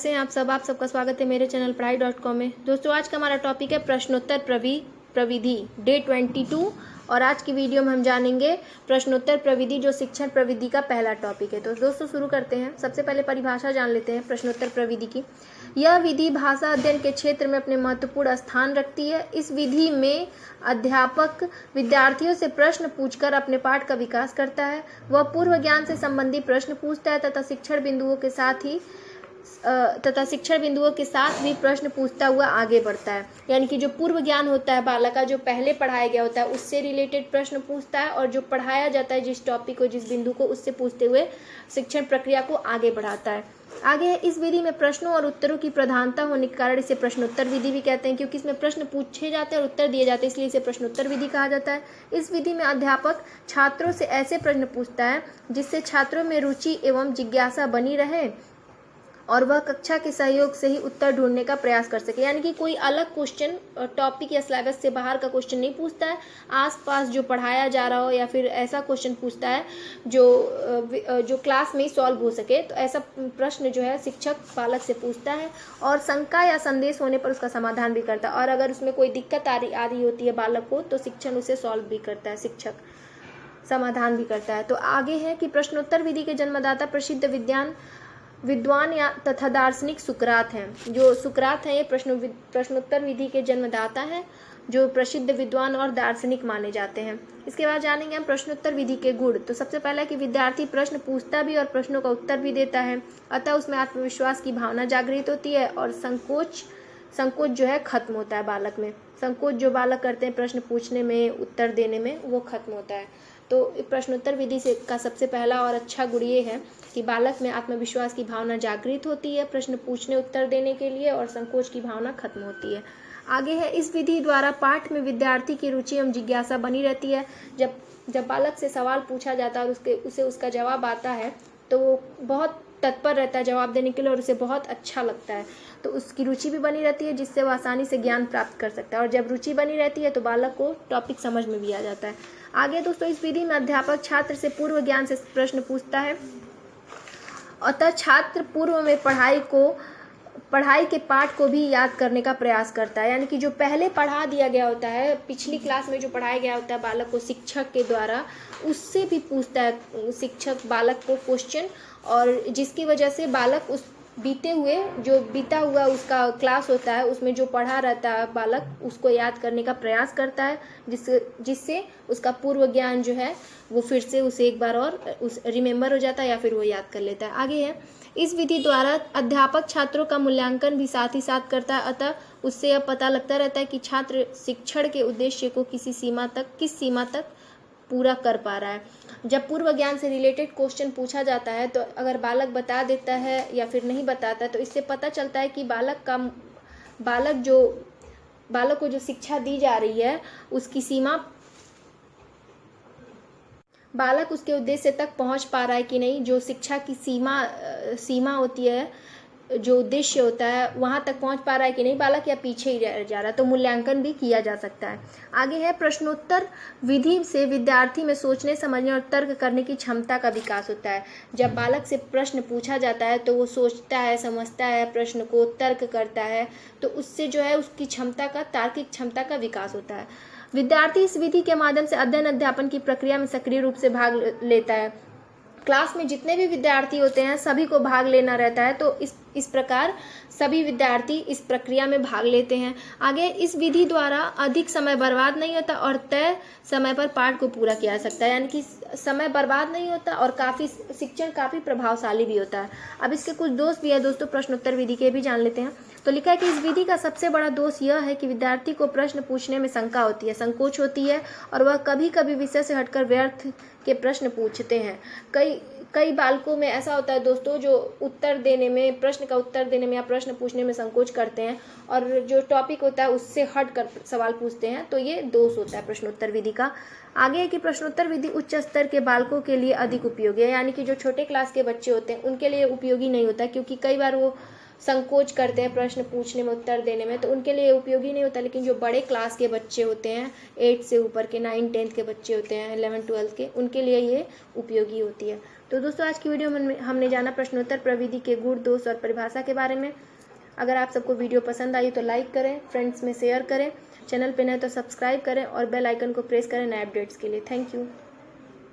कैसे हैं आप सब। आप सबका स्वागत है मेरे चैनल पढ़ाई.com में। दोस्तों आज का हमारा टॉपिक है प्रश्नोत्तर प्रविधि डे 22 और आज की वीडियो में हम जानेंगे प्रश्नोत्तर प्रविधि जो शिक्षण प्रविधि का पहला टॉपिक है। तो दोस्तों शुरू करते हैं। सबसे पहले परिभाषा जान लेते हैं प्रश्नोत्तर प्रविधि की। यह विधि भाषा अध्ययन के क्षेत्र में अपने महत्वपूर्ण स्थान रखती है। इस विधि में अध्यापक विद्यार्थियों से प्रश्न पूछकर अपने पाठ का विकास करता है। वह पूर्व ज्ञान से संबंधित प्रश्न पूछता है तथा शिक्षण बिंदुओं के साथ भी प्रश्न पूछता हुआ आगे बढ़ता है। यानी कि जो पूर्व ज्ञान होता है बालक का, जो पहले पढ़ाया गया होता है उससे रिलेटेड प्रश्न पूछता है, और जो पढ़ाया जाता है जिस टॉपिक को, जिस बिंदु को, उससे पूछते हुए शिक्षण प्रक्रिया को आगे बढ़ाता है। आगे है, इस विधि में प्रश्नों और उत्तरों की प्रधानता होने के कारण इसे प्रश्नोत्तर विधि भी कहते हैं, क्योंकि इसमें प्रश्न पूछे जाते हैं और उत्तर दिए जाते हैं, इसलिए इसे प्रश्नोत्तर विधि कहा जाता है। इस विधि में अध्यापक छात्रों से ऐसे प्रश्न पूछता है जिससे छात्रों में रुचि एवं जिज्ञासा बनी रहे और वह कक्षा के सहयोग से ही उत्तर ढूंढने का प्रयास कर सके। यानी कि कोई अलग क्वेश्चन टॉपिक या सिलेबस से बाहर का क्वेश्चन नहीं पूछता है, आसपास जो पढ़ाया जा रहा हो या फिर ऐसा क्वेश्चन पूछता है जो क्लास में ही सॉल्व हो सके। तो ऐसा प्रश्न जो है शिक्षक बालक से पूछता है और शंका या संदेश होने पर उसका समाधान भी करता है, और अगर उसमें कोई दिक्कत आ रही होती है बालक को तो शिक्षण उसे सॉल्व भी करता है, शिक्षक समाधान भी करता है। तो आगे है कि प्रश्नोत्तर विधि के जन्मदाता प्रसिद्ध विद्वान या तथा दार्शनिक सुकरात हैं। जो सुकरात है ये प्रश्नोत्तर विधि के जन्मदाता हैं, जो प्रसिद्ध विद्वान और दार्शनिक माने जाते हैं। इसके बाद जानेंगे हम प्रश्नोत्तर विधि के गुण। तो सबसे पहला कि विद्यार्थी प्रश्न पूछता भी और प्रश्नों का उत्तर भी देता है, अतः उसमें आत्मविश्वास की भावना जागृत होती है और संकोच जो है खत्म होता है बालक में। संकोच जो बालक करते हैं प्रश्न पूछने में, उत्तर देने में, वो खत्म होता है। तो प्रश्नोत्तर विधि से का सबसे पहला और अच्छा गुण ये है कि बालक में आत्मविश्वास की भावना जागृत होती है प्रश्न पूछने उत्तर देने के लिए, और संकोच की भावना खत्म होती है। आगे है, इस विधि द्वारा पाठ में विद्यार्थी की रुचि एवं जिज्ञासा बनी रहती है। जब बालक से सवाल पूछा जाता है और उसे उसका जवाब आता है तो वो बहुत तत्पर रहता है जवाब देने के लिए और उसे बहुत अच्छा लगता है, तो उसकी रुचि भी बनी रहती है जिससे वह आसानी से ज्ञान प्राप्त कर सकता है। और जब रुचि बनी रहती है तो बालक को टॉपिक समझ में भी आ जाता है। आगे दोस्तों, इस विधि में अध्यापक छात्र से पूर्व ज्ञान से प्रश्न पूछता है, अतः छात्र पूर्व में पढ़ाई के पाठ को भी याद करने का प्रयास करता है। यानी कि जो पहले पढ़ा दिया गया होता है, पिछली क्लास में जो पढ़ाया गया होता है बालक को शिक्षक के द्वारा, उससे भी पूछता है शिक्षक बालक को क्वेश्चन, और जिसकी वजह से बालक उस बीता हुआ उसका क्लास होता है उसमें जो पढ़ा रहता है बालक उसको याद करने का प्रयास करता है, जिससे उसका पूर्व ज्ञान जो है वो फिर से उसे एक बार और रिमेम्बर हो जाता है या फिर वो याद कर लेता है। आगे है, इस विधि द्वारा अध्यापक छात्रों का मूल्यांकन भी साथ ही साथ करता है, अतः उससे यह पता लगता रहता है कि छात्र शिक्षण के उद्देश्य को किस सीमा तक पूरा कर पा रहा है। जब पूर्व ज्ञान से रिलेटेड क्वेश्चन पूछा जाता है तो अगर बालक बता देता है या फिर नहीं बताता है तो इससे पता चलता है कि बालक को जो शिक्षा दी जा रही है उसकी बालक उसके उद्देश्य तक पहुंच पा रहा है कि नहीं। जो शिक्षा की सीमा होती है, जो उद्देश्य होता है वहां तक पहुंच पा रहा है कि नहीं बालक, या पीछे ही रह जा रहा है, तो मूल्यांकन भी किया जा सकता है। आगे है, प्रश्नोत्तर विधि से विद्यार्थी में सोचने, समझने और तर्क करने की क्षमता का विकास होता है। जब बालक से प्रश्न पूछा जाता है तो वो सोचता है, समझता है, प्रश्न को तर्क करता है, तो उससे जो है उसकी तार्किक क्षमता का विकास होता है। विद्यार्थी इस विधि के माध्यम से अध्ययन अध्यापन की प्रक्रिया में सक्रिय रूप से भाग लेता है। क्लास में जितने भी विद्यार्थी होते हैं सभी को भाग लेना रहता है, तो इस प्रकार सभी विद्यार्थी इस प्रक्रिया में भाग लेते हैं। आगे, इस विधि द्वारा अधिक समय बर्बाद नहीं होता और तय समय पर पाठ को पूरा किया जा सकता है। यानी कि समय बर्बाद नहीं होता और शिक्षण काफ़ी प्रभावशाली भी होता है। अब इसके कुछ दोष भी है दोस्तों, प्रश्नोत्तर विधि के भी जान लेते हैं। तो लिखा है कि इस विधि का सबसे बड़ा दोष यह है कि विद्यार्थी को प्रश्न पूछने में शंका होती है, संकोच होती है, और वह कभी कभी विषय से हटकर व्यर्थ के प्रश्न पूछते हैं। कई बालकों में ऐसा होता है दोस्तों जो प्रश्न का उत्तर देने में या प्रश्न पूछने में संकोच करते हैं और जो टॉपिक होता है उससे हट कर सवाल पूछते हैं, तो ये दोष होता है प्रश्नोत्तर विधि का। आगे है कि प्रश्नोत्तर विधि उच्च स्तर के बालकों के लिए अधिक उपयोगी है। यानी कि जो छोटे क्लास के बच्चे होते हैं उनके लिए उपयोगी नहीं होता, क्योंकि कई बार वो संकोच करते हैं प्रश्न पूछने में, उत्तर देने में, तो उनके लिए उपयोगी नहीं होता। लेकिन जो बड़े क्लास के बच्चे होते हैं, 8 से ऊपर के, 9 10 के बच्चे होते हैं, 11 12 के, उनके लिए ये उपयोगी होती है। तो दोस्तों आज की वीडियो में हमने जाना प्रश्नोत्तर प्रविधि के गुण, दोष और परिभाषा के बारे में। अगर आप सबको वीडियो पसंद आई तो लाइक करें, फ्रेंड्स में शेयर करें, चैनल पे नए तो सब्सक्राइब करें और बेल आइकन को प्रेस करें नए अपडेट्स के लिए। Thank you.